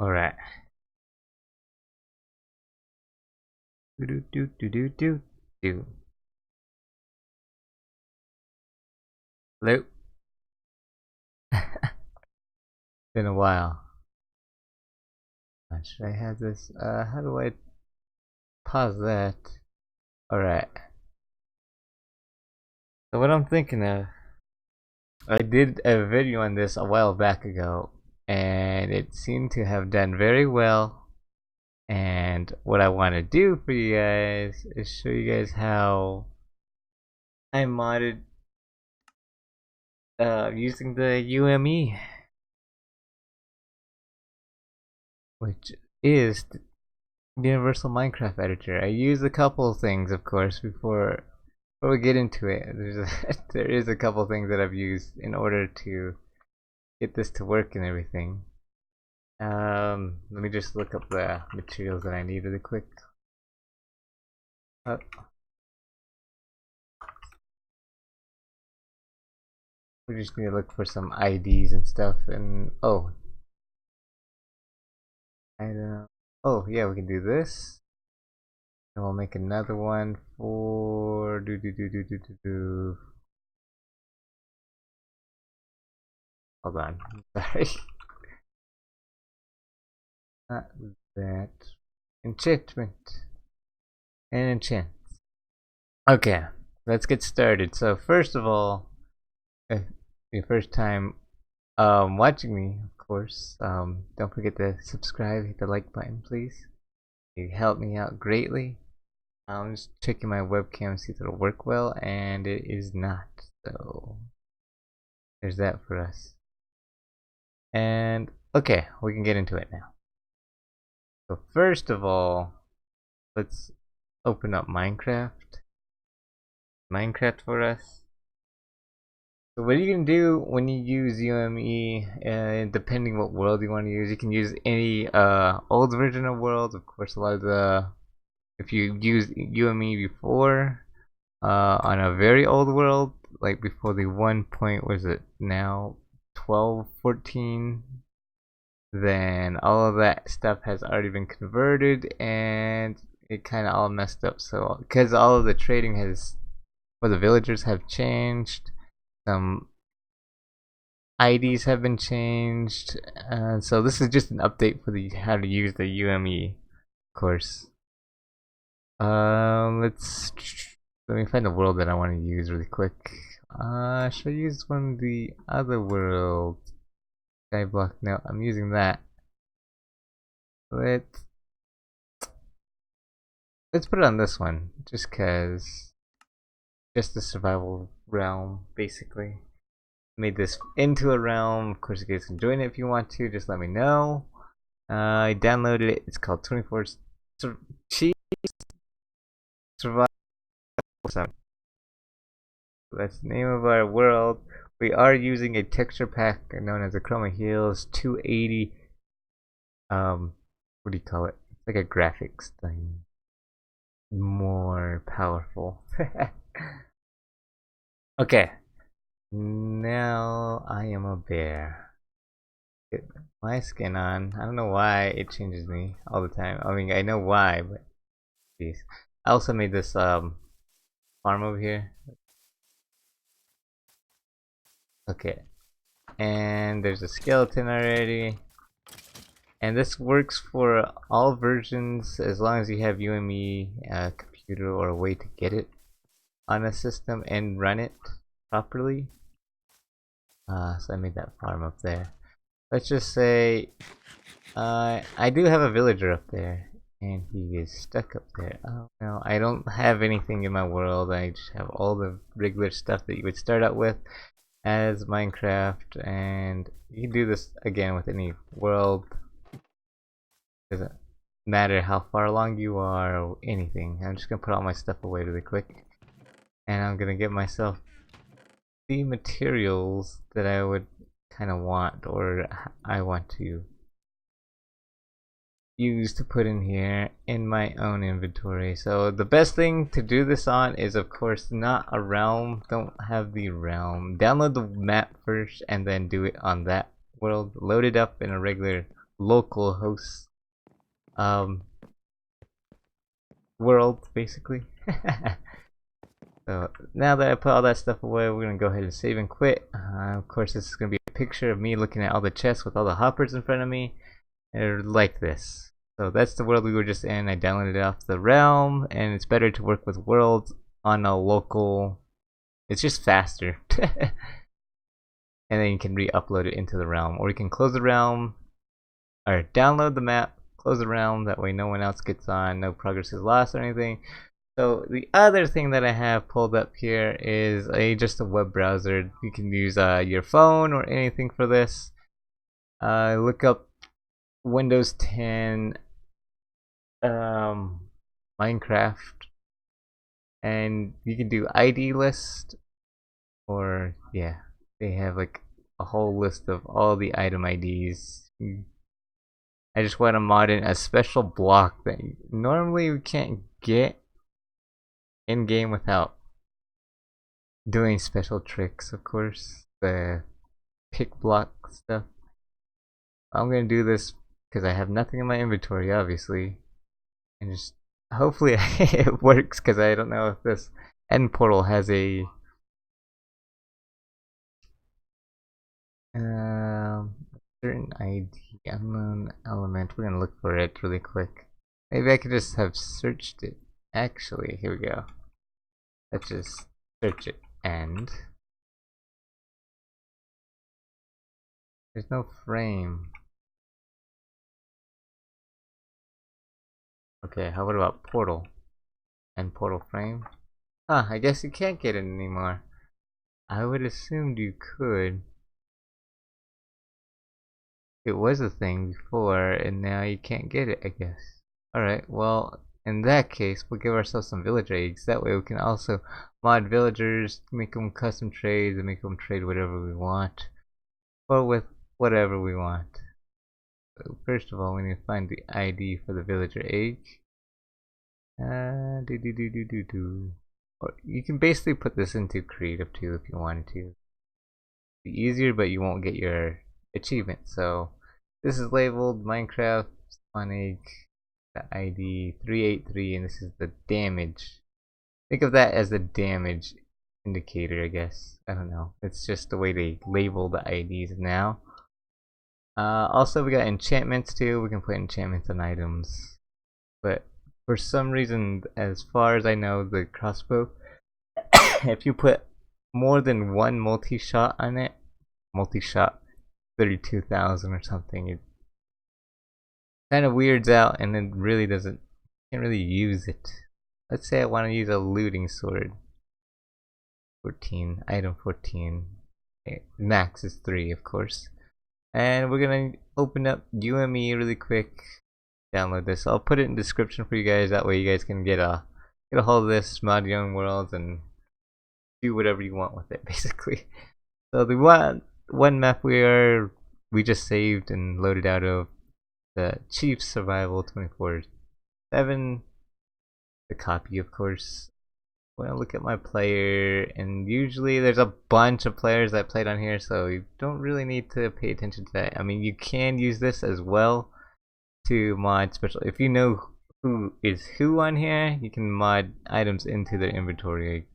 All right. Do do do do do do do. Hello. Been a while. Should I have this? How do I pause that? All right. So what I'm thinking of, I did a video on this a while back ago, and it seemed to have done very well. And what I want to do for you guys is show you guys how I modded using the UME, which is the Universal Minecraft Editor. I use a couple of things, of course, before we get into it. There is a couple of things that I've used in order to get this to work and everything. Let me just look up the materials that I need really quick. We just need to look for some IDs and stuff, and oh, I don't know. Oh yeah, we can do this, and we'll make another one for do. Hold on, sorry. Not that. Enchantment. And enchant. Okay, let's get started. So first of all, if your first time watching me, of course, don't forget to subscribe, hit the like button, please. You help me out greatly. I'm just checking my webcam to see if it'll work well, and it is not. So there's that for us. And okay, we can get into it now. So first of all, let's open up Minecraft for us. So what you can do when you use UME, depending what world you want to use, you can use any old version of world. Of course, a lot of the, if you used UME before on a very old world, like before the 1 point, was it now 12, 14, then all of that stuff has already been converted and it kind of all messed up. So because all of the trading has, for the villagers, have changed, some IDs have been changed, so this is just an update for the how to use the UME course. Let me find the world that I want to use really quick. Should I use one of the other worlds? Skyblock. No, I'm using that. Let's put it on this one, just cause, just the survival realm, basically. Made this into a realm. Of course, you guys can join it if you want to. Just let me know. I downloaded it. It's called 24 Cheese Survival 7. That's the name of our world. We are using a texture pack known as the Chroma Hills 280. What do you call it? It's like a graphics thing. More powerful. Okay. Now I am a bear. Get my skin on. I don't know why it changes me all the time. I mean, I know why, but jeez. I also made this farm over here. Okay, and there's a skeleton already. And this works for all versions as long as you have UME, computer, or a way to get it on a system and run it properly. So I made that farm up there. Let's just say I do have a villager up there, and he is stuck up there. Oh no, I don't have anything in my world. I just have all the regular stuff that you would start out with as Minecraft, and you can do this again with any world. Doesn't matter how far along you are or anything. I'm just gonna put all my stuff away really quick, and I'm gonna get myself the materials that I would kind of want, or I want to use to put in here in my own inventory. So the best thing to do this on is, of course, not a realm. Don't have the realm. Download the map first and then do it on that world. Load it up in a regular local host um, world, basically. So now that I put all that stuff away, we're gonna go ahead and save and quit. Of course, this is gonna be a picture of me looking at all the chests with all the hoppers in front of me, and like this. So that's the world we were just in. I downloaded it off the realm, and it's better to work with worlds on a local. It's just faster. And then you can re-upload it into the realm, or you can close the realm, or download the map, close the realm. That way, no one else gets on, no progress is lost or anything. So the other thing that I have pulled up here is just a web browser. You can use your phone or anything for this. Look up Windows 10 Minecraft, and you can do ID list, or yeah, they have like a whole list of all the item IDs. I just want to mod in a special block that normally we can't get in game without doing special tricks, of course. The pick block stuff. I'm gonna do this because I have nothing in my inventory, obviously, and just hopefully it works, because I don't know if this end portal has a certain ID, unknown element. We're gonna look for it really quick. Maybe I could just have searched it. Actually, here we go. Let's just search it, and there's no frame. Okay, how about portal? And portal frame? Huh, I guess you can't get it anymore. I would assume you could. It was a thing before, and now you can't get it, I guess. Alright, well, in that case, we'll give ourselves some villager eggs. That way we can also mod villagers, make them custom trades, and make them trade whatever we want. Or with whatever we want. So first of all, we need to find the ID for the villager egg. Or you can basically put this into creative too if you wanted to. Be easier, but you won't get your achievement. So this is labeled Minecraft spawn egg, the ID 383, and this is the damage. Think of that as the damage indicator, I guess. I don't know. It's just the way they label the IDs now. Also, we got enchantments too. We can put enchantments on items, but for some reason, as far as I know, the crossbow, if you put more than one multi-shot on it, multi-shot 32,000 or something, it kind of weirds out, and it really doesn't, can't really use it. Let's say I want to use a looting sword. 14, item 14. Max is 3, of course. And we're gonna open up UME really quick. Download this. I'll put it in the description for you guys. That way you guys can get a hold of this, mod your own worlds, and do whatever you want with it, basically. So the one map we just saved and loaded out of, the Chief Survival 24/7. The copy, of course. When I look at my player, and usually there's a bunch of players that played on here, so you don't really need to pay attention to that. I mean, you can use this as well to mod special. If you know who is who on here, you can mod items into their inventory.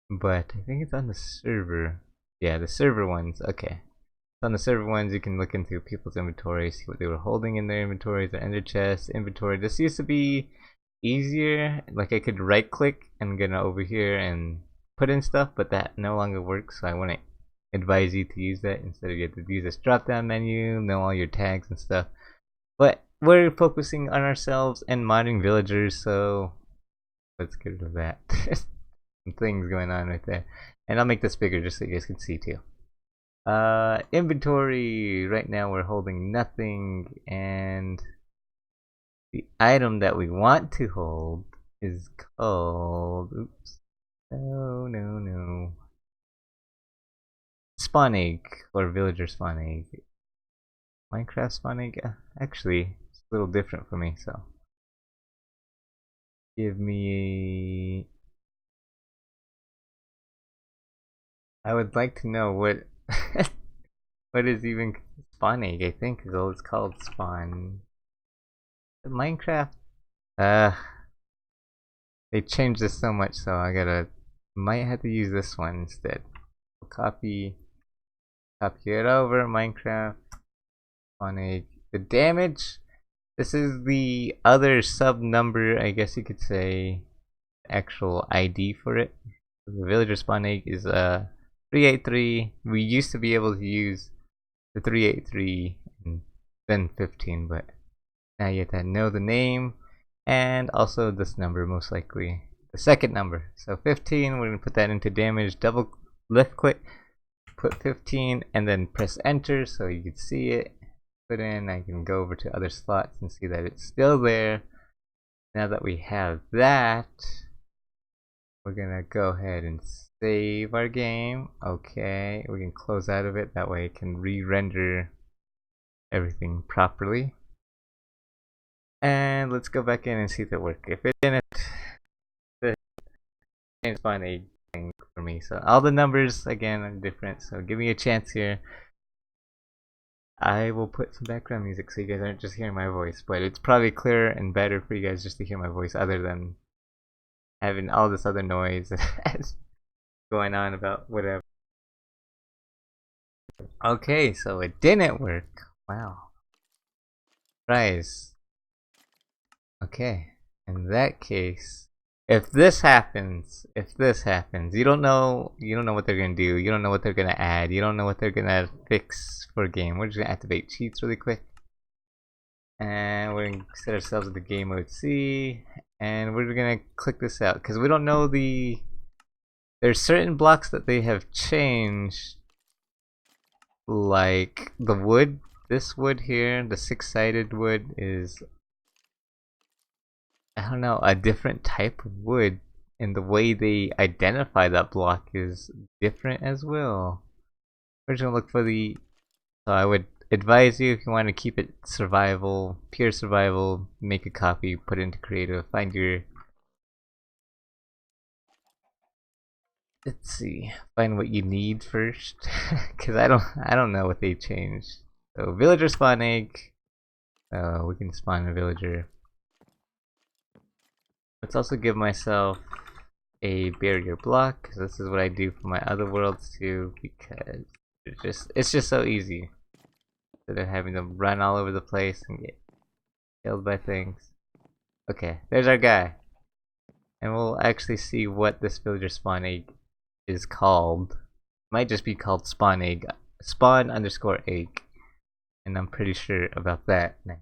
But I think it's on the server. Yeah, the server ones. Okay. On the server ones, you can look into people's inventories, see what they were holding in their inventories, their ender chests, inventory. This used to be easier. Like I could right click and get over here and put in stuff, but that no longer works, so I wouldn't advise you to use that. Instead, you have to use this drop down menu, know all your tags and stuff. But we're focusing on ourselves and modding villagers, so let's get rid of that. Some things going on right there. And I'll make this bigger just so you guys can see too. Inventory. Right now we're holding nothing, and the item that we want to hold is called, oops, no, spawn egg, or villager spawn egg. Minecraft spawn egg, actually it's a little different for me, so give me I would like to know what What is even spawn egg? I think is all it's called. Spawn. Minecraft. Uh, they changed this so much, so I might have to use this one instead. Copy it over. Minecraft. Spawn egg. The damage. This is the other sub number, I guess you could say, actual ID for it. The villager spawn egg is 383. We used to be able to use the 383 and then 15, but now you have to know the name and also this number, most likely the second number. So 15, we're gonna put that into damage. Double left click, put 15, and then press enter so you can see it. Put in. I can go over to other slots and see that it's still there. Now that we have that, we're gonna go ahead and save our game. Okay, we can close out of it. That way it can re-render everything properly. And let's go back in and see if it works. If it didn't, the change spawn a thing for me. So all the numbers again are different. So give me a chance here. I will put some background music so you guys aren't just hearing my voice, but it's probably clearer and better for you guys just to hear my voice other than having all this other noise going on about whatever. Okay, so it didn't work. Wow. Surprise. Okay. In that case, if this happens, you don't know what they're gonna do. You don't know what they're gonna add. You don't know what they're gonna fix for a game. We're just gonna activate cheats really quick, and we're gonna set ourselves in the game mode C, and we're gonna click this out because we don't know there's certain blocks that they have changed, like the wood. This wood here, the six-sided wood, is, I don't know, a different type of wood, and the way they identify that block is different as well. We're just gonna look for the. So I would advise you, if you want to keep it survival, pure survival, make a copy, put it into creative, find your. Let's see, find what you need first, because I don't know what they changed. So villager spawn egg. We can spawn a villager. Let's also give myself a barrier block, because this is what I do for my other worlds too, because it's just so easy instead of having to run all over the place and get killed by things. Okay, there's our guy, and we'll actually see what this villager spawn egg is called. Might just be called spawn egg, spawn_egg, and I'm pretty sure about that now.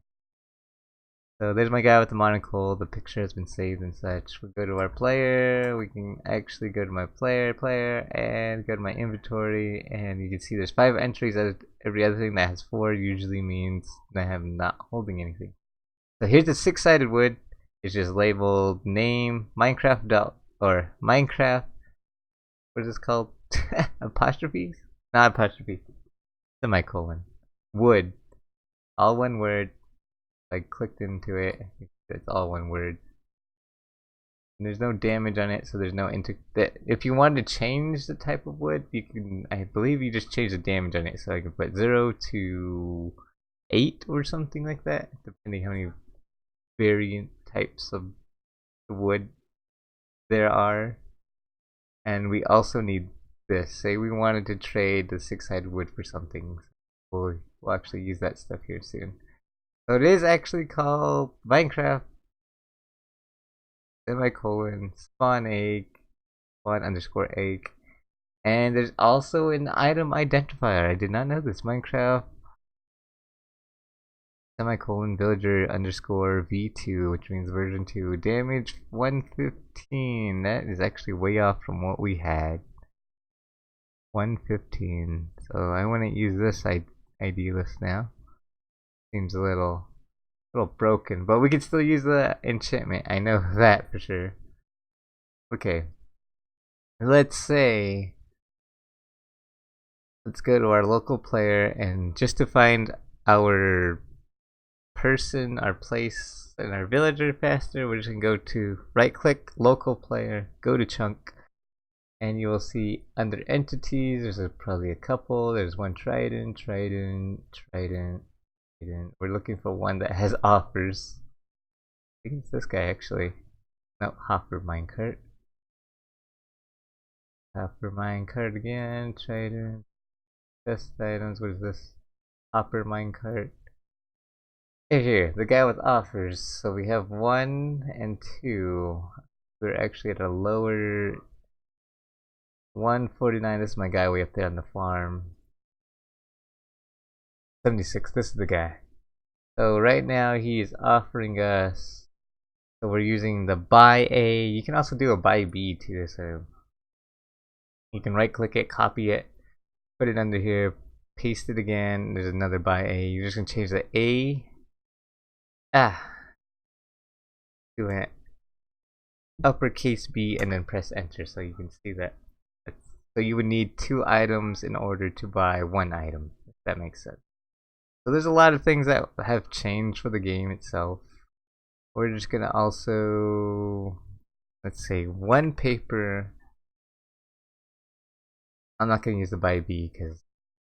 So there's my guy with the monocle. The picture has been saved and such. We go to our player. We can actually go to my player, and go to my inventory, and you can see there's 5 entries. Every other thing that has 4 usually means that I am not holding anything. So here's the 6-sided wood. It's just labeled name Minecraft or Minecraft. What is this called? Apostrophes? Not apostrophes. Semicolon. Wood. All one word. I clicked into it. It's all one word. And there's no damage on it, so there's no if you wanted to change the type of wood, you can. I believe you just change the damage on it, so I can put 0 to 8 or something like that, depending how many variant types of wood there are. And we also need this. Say we wanted to trade the 6-sided wood for something. We'll actually use that stuff here soon. So it is actually called Minecraft semicolon spawn egg spawn_egg, and there's also an item identifier. I did not know this. Minecraft semicolon villager_v2, which means version 2. Damage 115. That is actually way off from what we had. 115. So I want to use this ID list now. Seems a little broken, but we can still use the enchantment. I know that for sure. Okay, let's go to our local player, and just to find our person, our place, and our villager faster, we're just gonna go to right click local player, go to chunk, And you will see under entities, there's probably a couple. There's one Trident, Trident, Trident, Trident. We're looking for one that has offers. I think it's this guy actually. No, Hopper Minecart. Hopper Minecart again, Trident. Best items, what is this? Hopper Minecart. Here, the guy with offers. So we have 1 and 2. We're actually at a lower 149. This is my guy way up there on the farm. 76. This is the guy. So right now he is offering us. So we're using the buy A. You can also do a buy B too. So you can right click it, copy it, put it under here, paste it again. There's another buy A. You're just gonna change the A. Doing it uppercase B and then press enter so you can see that. So you would need 2 items in order to buy 1 item, if that makes sense. So there's a lot of things that have changed for the game itself. We're just gonna also, let's say 1 paper. I'm not gonna use the buy B because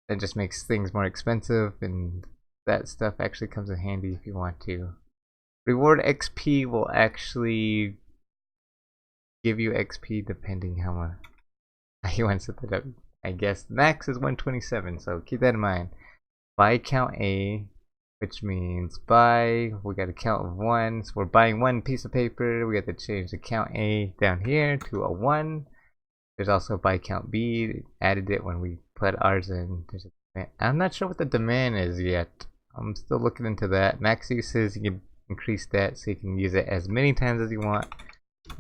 that just makes things more expensive, and that stuff actually comes in handy if you want to. Reward XP will actually give you XP depending how much you want to set that up. I guess max is 127, so keep that in mind. Buy count A, which means buy, we got a count of 1, so we're buying 1 piece of paper. We got to change the count A down here to a 1. There's also buy count B, added it when we put ours in. I'm not sure what the demand is yet. I'm still looking into that. Max uses, you can increase that so you can use it as many times as you want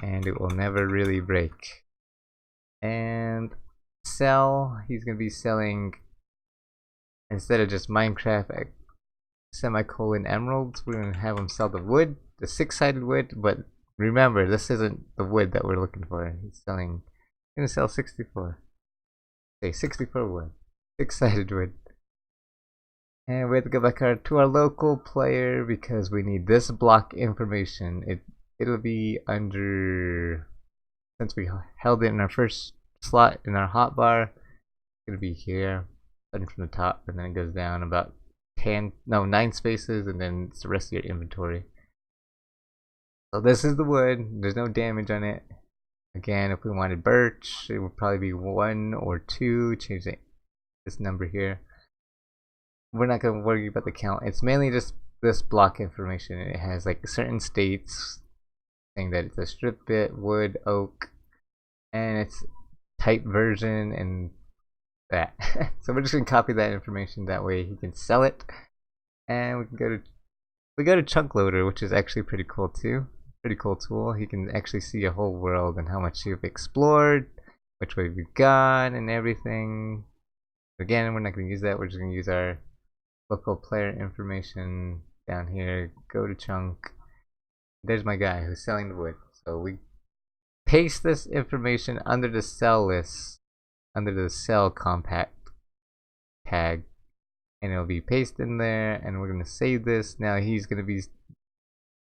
and it will never really break. And sell, he's gonna be selling, instead of just Minecraft semicolon emeralds, we're gonna have him sell the wood, the 6-sided wood. But remember, this isn't the wood that we're looking for. He's gonna sell 64. Okay, 64 wood, 6-sided wood. And we have to go back to our local player because we need this block information. It'll be under, since we held it in our first slot in our hotbar, it's gonna be here, starting from the top, and then it goes down about 9 spaces, and then it's the rest of your inventory. So this is the wood. There's no damage on it. Again, if we wanted birch, it would probably be 1 or 2. Change this number here. We're not gonna worry about the count. It's mainly just this block information. It has like certain states saying that it's a strip bit, wood, oak, and it's type version and that. So we're just gonna copy that information, that way he can sell it. And we go to chunk loader, which is actually pretty cool too. Pretty cool tool. He can actually see a whole world and how much you've explored, which way we've gone, and everything. Again, we're not gonna use that. We're just gonna use our local player information down here. Go to chunk. There's my guy who's selling the wood. So we paste this information under the sell list, under the sell compact tag, and it'll be pasted in there. And we're gonna save this. Now he's gonna be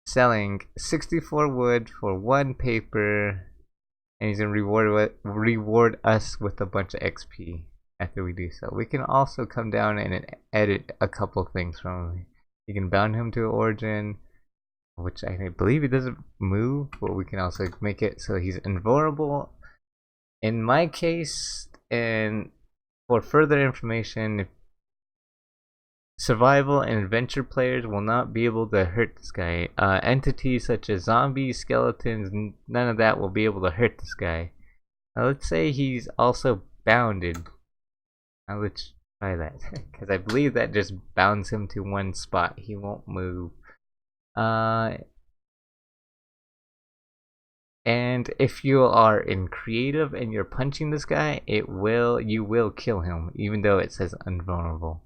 selling 64 wood for 1 paper, and he's gonna reward us with a bunch of XP after we do so. We can also come down and edit a couple things from him. You can bound him to origin, which I believe he doesn't move, but we can also make it so he's invulnerable. In my case, and for further information, survival and adventure players will not be able to hurt this guy. Entities such as zombies, skeletons, none of that will be able to hurt this guy. Now let's say he's also bounded. Now let's try that, because I believe that just bounds him to 1 spot. He won't move. And if you are in creative and you're punching this guy, you will kill him, even though it says invulnerable.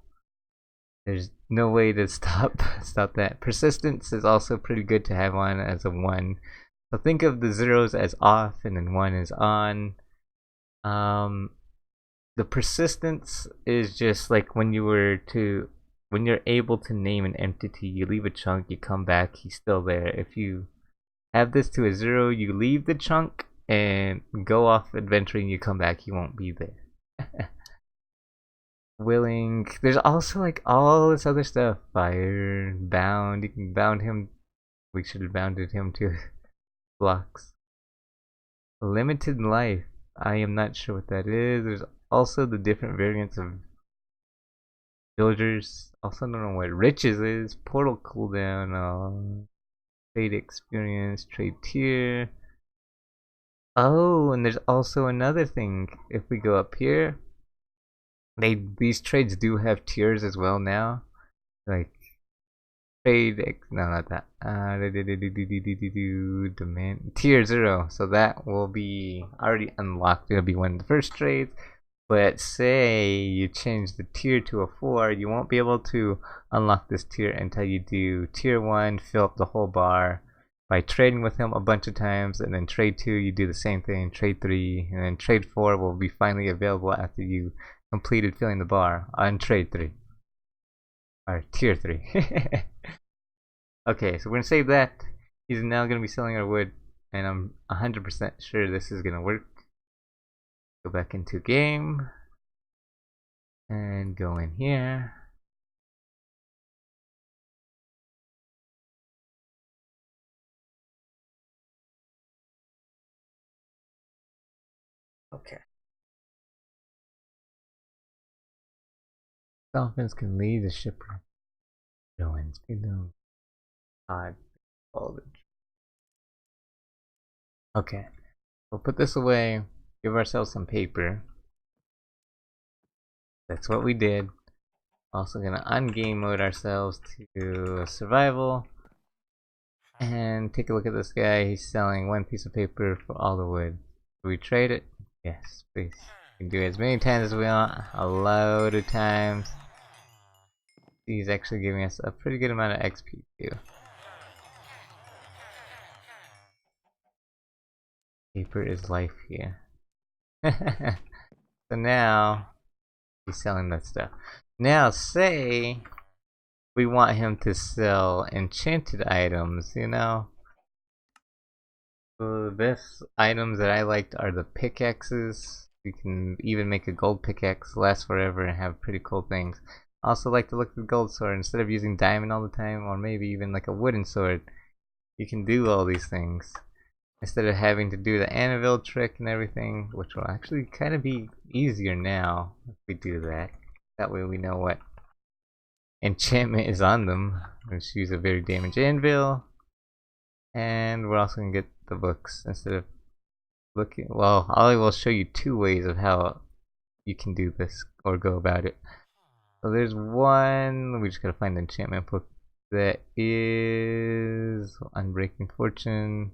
There's no way to stop that. Persistence is also pretty good to have on as a 1. So think of the zeros as off and then 1 is on. The persistence is just like when you're able to name an entity, you leave a chunk, you come back, he's still there. If you have this to a 0, you leave the chunk, and go off adventuring. You come back, he won't be there. Willing. There's also like all this other stuff. Fire, bound. You can bound him. We should have bounded him to blocks. Limited life. I am not sure what that is. There's also the different variants of villagers. Also don't know what riches is. Portal cooldown. Trade experience. Trade tier. Oh, and there's also another thing. If we go up here, these trades do have tiers as well now. Like no, not that. Demand tier 0. So that will be already unlocked. It'll be one of the first trades. But say you change the tier to a 4, you won't be able to unlock this tier until you do tier 1, fill up the whole bar by trading with him a bunch of times, and then trade 2 you do the same thing, trade 3, and then trade 4 will be finally available after you completed filling the bar on trade 3. Or tier 3. Okay, so we're gonna save that. He's now gonna be selling our wood, and I'm 100% sure this is gonna work. Go back into game and go in here. Okay. Dolphins can leave the shipwreck. Villains below. Odd. Okay. We'll put this away. Give ourselves some paper. That's what we did. Also gonna ungame mode ourselves to survival. And take a look at this guy. He's selling 1 piece of paper for all the wood. Do we trade it? Yes, please. We can do it as many times as we want. A load of times. He's actually giving us a pretty good amount of XP too. Paper is life here. So now he's selling that stuff. Now say we want him to sell enchanted items, you know. So the best items that I liked are the pickaxes. You can even make a gold pickaxe, last forever, and have pretty cool things. I also like to look at the gold sword instead of using diamond all the time, or maybe even like a wooden sword. You can do all these things instead of having to do the anvil trick and everything, which will actually kind of be easier now if we do that. That way we know what enchantment is on them. Let's use a very damaged anvil, and we're also gonna get the books instead of looking. Well, I will show you 2 ways of how you can do this or go about it. So there's one, we just gotta find the enchantment book that is Unbreaking Fortune.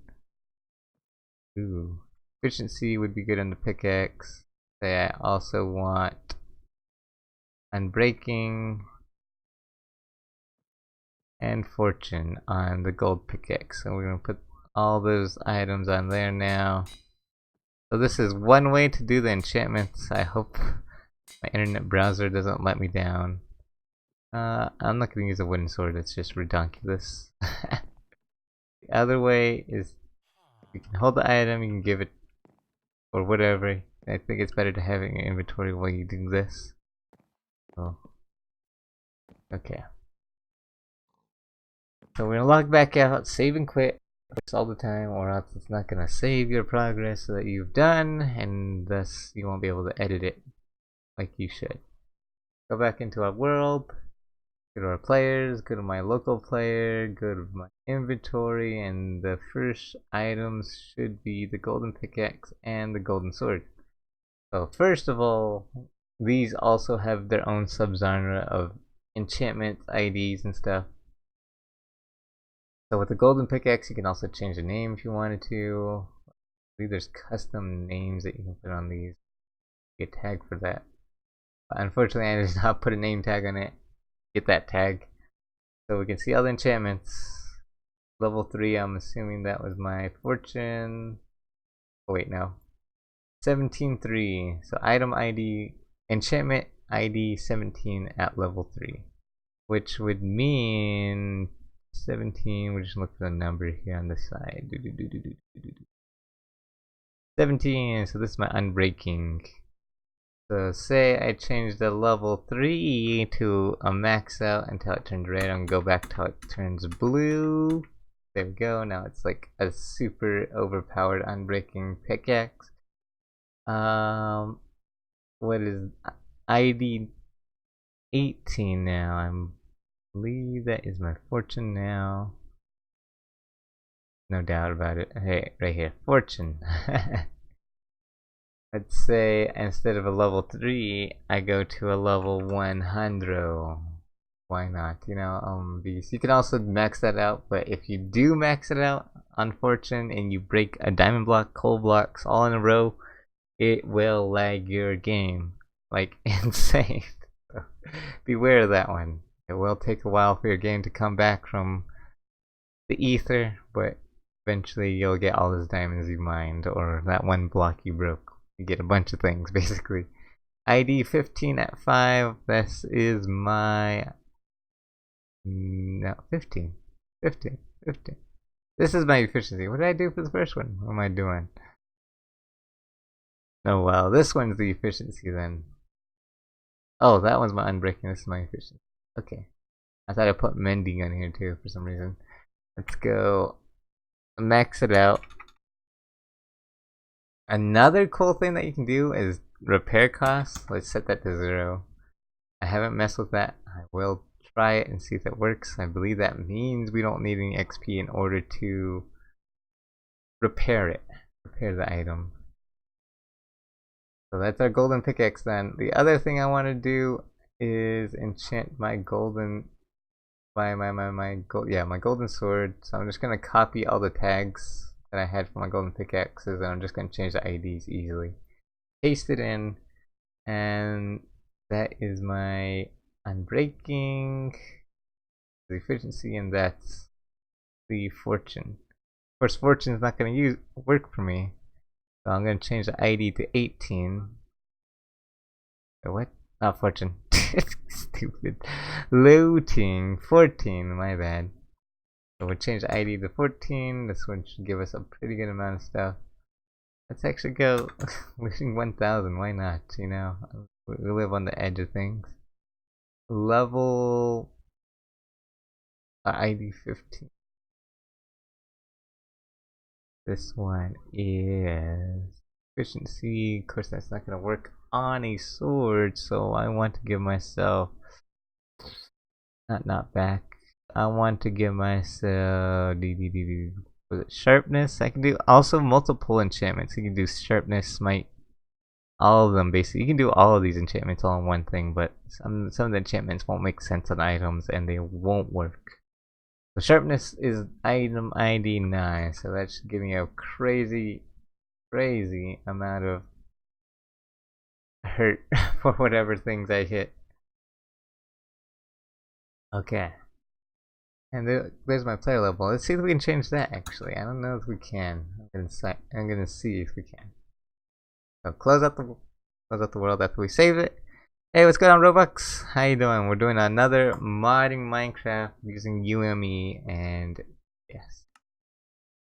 Ooh, efficiency would be good on the pickaxe. Say I also want Unbreaking and Fortune on the gold pickaxe. So we're gonna put all those items on there now. So this is one way to do the enchantments. I hope my internet browser doesn't let me down. I'm not gonna use a wooden sword, it's just ridiculous. The other way is you can hold the item, you can give it or whatever. I think it's better to have it in your inventory while you do this. Oh. Okay. So we're gonna log back out, save and quit all the time, or else it's not gonna save your progress that you've done, and thus you won't be able to edit it like you should. Go back into our world, go to our players, go to my local player, go to my inventory, and the first items should be the golden pickaxe and the golden sword. So first of all, these also have their own subgenre of enchantments, IDs, and stuff. So with the golden pickaxe, you can also change the name if you wanted to. I believe there's custom names that you can put on these. Get tagged for that. But unfortunately, I did not put a name tag on it. Get that tag. So we can see all the enchantments. Level 3, I'm assuming that was my fortune. Oh wait, no. 17.3. So item ID, enchantment ID 17 at level 3. Which would mean 17, we just look for the number here on the side. 17, so this is my unbreaking. So say I change the level 3 to a max out until it turns red, and go back till it turns blue. There we go, now it's like a super overpowered unbreaking pickaxe. What is ID 18 now? I believe that is my fortune now. No doubt about it. Hey, right here, fortune. Let's say instead of a level 3, I go to a level 100. Why not? You know, because you can also max that out, but if you do max it out on fortune and you break a diamond block, coal blocks all in a row, it will lag your game like insane. So beware of that one. It will take a while for your game to come back from the ether, but eventually you'll get all those diamonds you mined, or that one block you broke. You get a bunch of things, basically. ID 15 at 5. This is my... No, 15. 15. 15. This is my efficiency. What did I do for the first one? What am I doing? Oh, well, this one's the efficiency then. Oh, that one's my unbreaking. This is my efficiency. Okay. I thought I put mending on here too for some reason. Let's go max it out. Another cool thing that you can do is repair costs. Let's set that to 0. I haven't messed with that. I will try it and see if it works. I believe that means we don't need any XP in order to repair it. Repair the item. So that's our golden pickaxe then. The other thing I want to do is enchant my golden my golden sword. So I'm just gonna copy all the tags that I had for my golden pickaxes, and I'm just gonna change the IDs easily. Paste it in, and that is my unbreaking, the efficiency, and that's the fortune. Of course, fortune is not gonna work for me, so I'm gonna change the ID to 18. What? Not fortune. Stupid. Looting. 14, my bad. So we'll change the ID to 14. This one should give us a pretty good amount of stuff. Let's actually go looting 1000. Why not? You know, we live on the edge of things. Level ID 15. This one is efficiency. Of course, that's not gonna work on a sword, so I want to give myself not back. I want to give myself was it sharpness? I can do also multiple enchantments. You can do sharpness, smite, all of them basically. You can do all of these enchantments all in one thing, but some of the enchantments won't make sense on items and they won't work. So sharpness is item ID 9, so that should give me a crazy amount of hurt for whatever things I hit. Okay. And there's my player level. Let's see if we can change that actually. I don't know if we can. I'm gonna see if we can. So close out the world after we save it. Hey, what's going on, Robux? How you doing? We're doing another modding Minecraft using UME, and yes.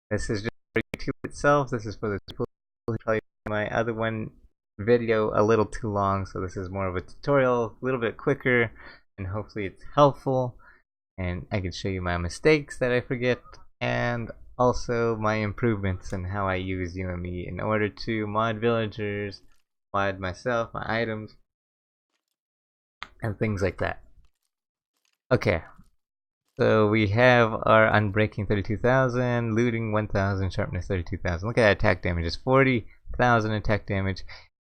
This is just for YouTube itself. This is for the people who probably my other one video a little too long, so this is more of a tutorial, a little bit quicker, and hopefully it's helpful. And I can show you my mistakes that I forget, and also my improvements and how I use UME in order to mod villagers, mod myself, my items, and things like that. Okay, so we have our unbreaking 32,000, looting 1,000, sharpness 32,000. Look at that attack damage, it's 40,000 attack damage.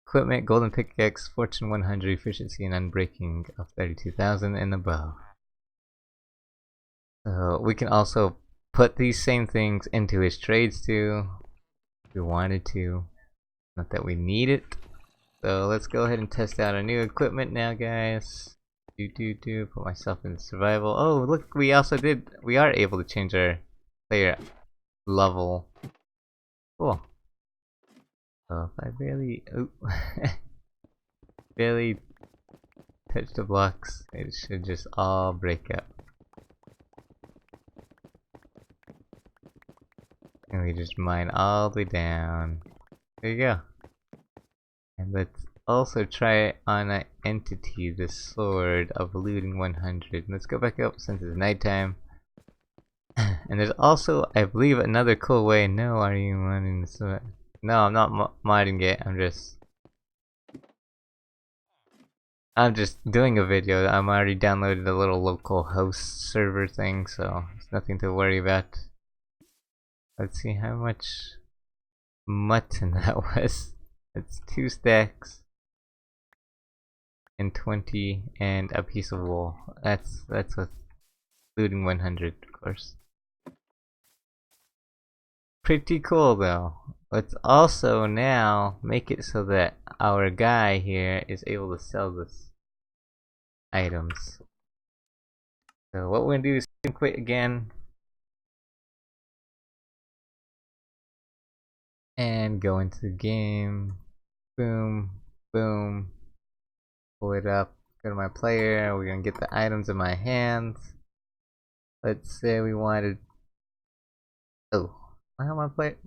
Equipment, golden pickaxe, fortune 100, efficiency, and unbreaking of 32,000 and above. We can also put these same things into his trades too, if we wanted to. Not that we need it. So let's go ahead and test out our new equipment now, guys. Put myself in survival. Oh, look, we are able to change our player level. Cool. So if I barely touch the blocks, it should just all break up. And we just mine all the way down. There you go. And let's also try on an entity, the sword of looting 100. Let's go back up since it's nighttime. And there's also, I believe, another cool way. No, are you modding the sword? No, I'm not modding it. I'm just doing a video. I'm already downloaded the little local host server thing, so it's nothing to worry about. Let's see how much mutton that was. It's 2 stacks and 20 and a piece of wool. That's with looting 100, of course. Pretty cool though. Let's also now make it so that our guy here is able to sell this items. So what we're gonna do is quit again and go into the game. Boom, boom. Pull it up. Go to my player. We're gonna get the items in my hands. Let's say we wanted. Oh, am I on my player?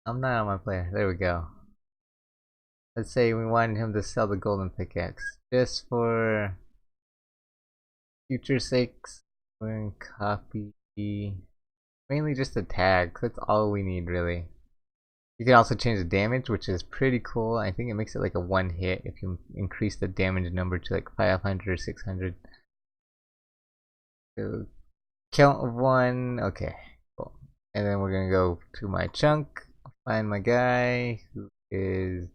I'm not on my player. There we go. Let's say we wanted him to sell the golden pickaxe just for future sakes. We're gonna copy mainly just the tag. That's all we need really. You can also change the damage, which is pretty cool. I think it makes it like a one hit if you increase the damage number to like 500 or 600. So count of 1. Okay, cool. And then we're gonna go to my chunk, find my guy who is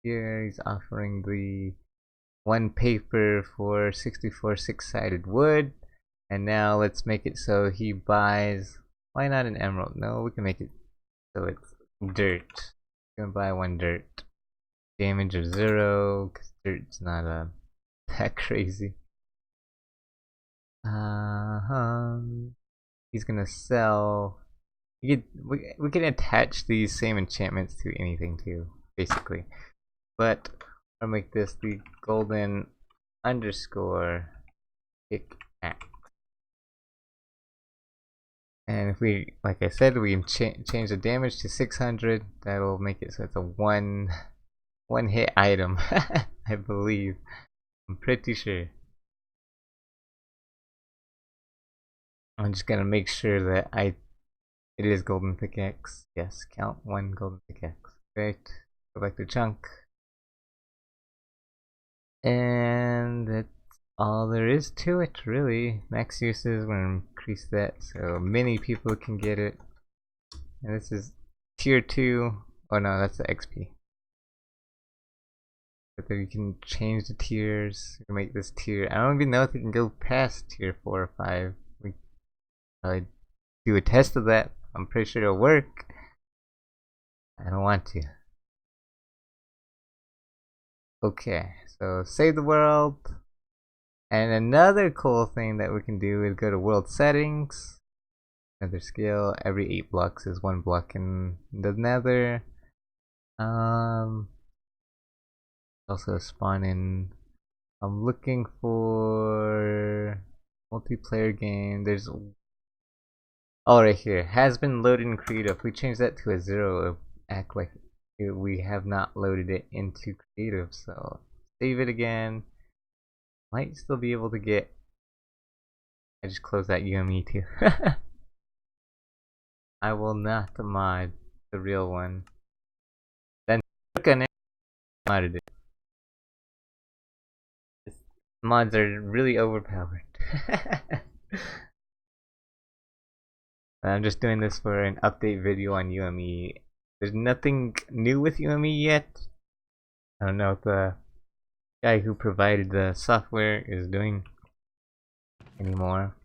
here. He's offering the 1 paper for 64 6-sided wood. And now let's make it so he buys. Why not an emerald? No, we can make it so it's dirt. I'm gonna buy 1 dirt. Damage of 0, because dirt's not that crazy. He's gonna sell. We can attach these same enchantments to anything too, basically. But I'll make this the golden underscore pickaxe. And if we, like I said, we change the damage to 600, that'll make it so it's a one hit item. I believe. I'm pretty sure. I'm just gonna make sure that it is golden pickaxe. Yes, count 1 golden pickaxe. Great. Go back to chunk. And that's all there is to it, really. Max uses, we're gonna increase that so many people can get it. And this is tier 2. Oh no, that's the XP. But then you can change the tiers. You can make this tier. I don't even know if you can go past tier 4 or 5. We probably do a test of that. I'm pretty sure it'll work. I don't want to. Okay, so save the world. And another cool thing that we can do is go to world settings. Nether skill. Every 8 blocks is 1 block in the nether. Also spawn in. I'm looking for multiplayer game. There's right here. Has been loaded in creative. If we change that to a 0, it'll act like we have not loaded it into creative. So save it again. Might still be able to get. I just closed that UME too. I will not mod the real one. Then modded it. Mods are really overpowered. I'm just doing this for an update video on UME. There's nothing new with UME yet. I don't know if the guy who provided the software is doing anymore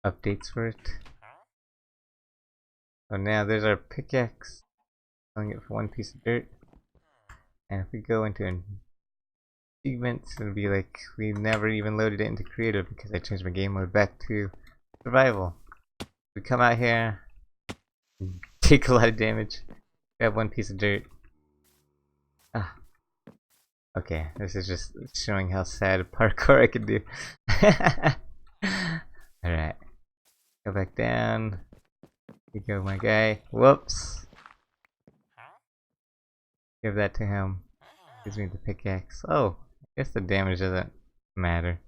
updates for it. So now there's our pickaxe. Selling it for 1 piece of dirt. And if we go into an achievements, it'll be like we never even loaded it into creative because I changed my game mode back to survival. We come out here, take a lot of damage, grab 1 piece of dirt. Okay, this is just showing how sad parkour I can do. Alright. Go back down. Here we go, my guy. Whoops. Give that to him. Gives me the pickaxe. Oh, I guess the damage doesn't matter.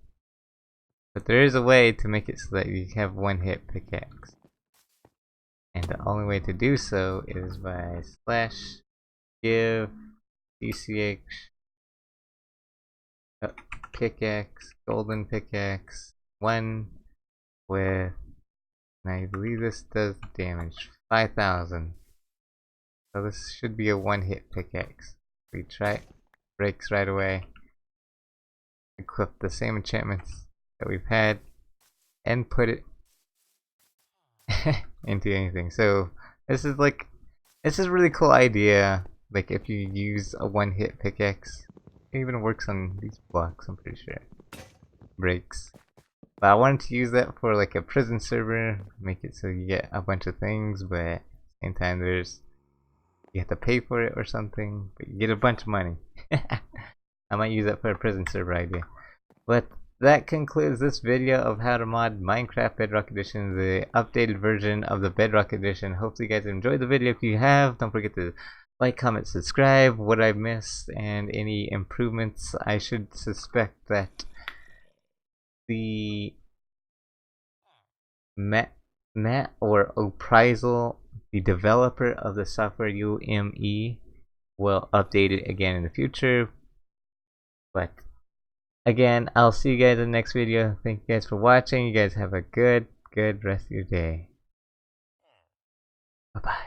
But there is a way to make it so that you have one hit pickaxe. And the only way to do so is by slash give DCH pickaxe, golden pickaxe, 1 with, and I believe this does damage, 5,000. So this should be a one hit pickaxe. We try it, breaks right away. Equip the same enchantments that we've had and put it into anything. So this is a really cool idea. Like if you use a one hit pickaxe, it even works on these blocks, I'm pretty sure. Breaks. But I wanted to use that for like a prison server, make it so you get a bunch of things, but at the same time you have to pay for it or something, but you get a bunch of money. I might use that for a prison server idea. But that concludes this video of how to mod Minecraft Bedrock Edition, the updated version of the Bedrock Edition. Hopefully you guys enjoyed the video. If you have, don't forget to like, comment, subscribe, what I missed, and any improvements. I should suspect that the Matt or Oprizel, the developer of the software UME, will update it again in the future. But again, I'll see you guys in the next video. Thank you guys for watching. You guys have a good rest of your day. Bye bye.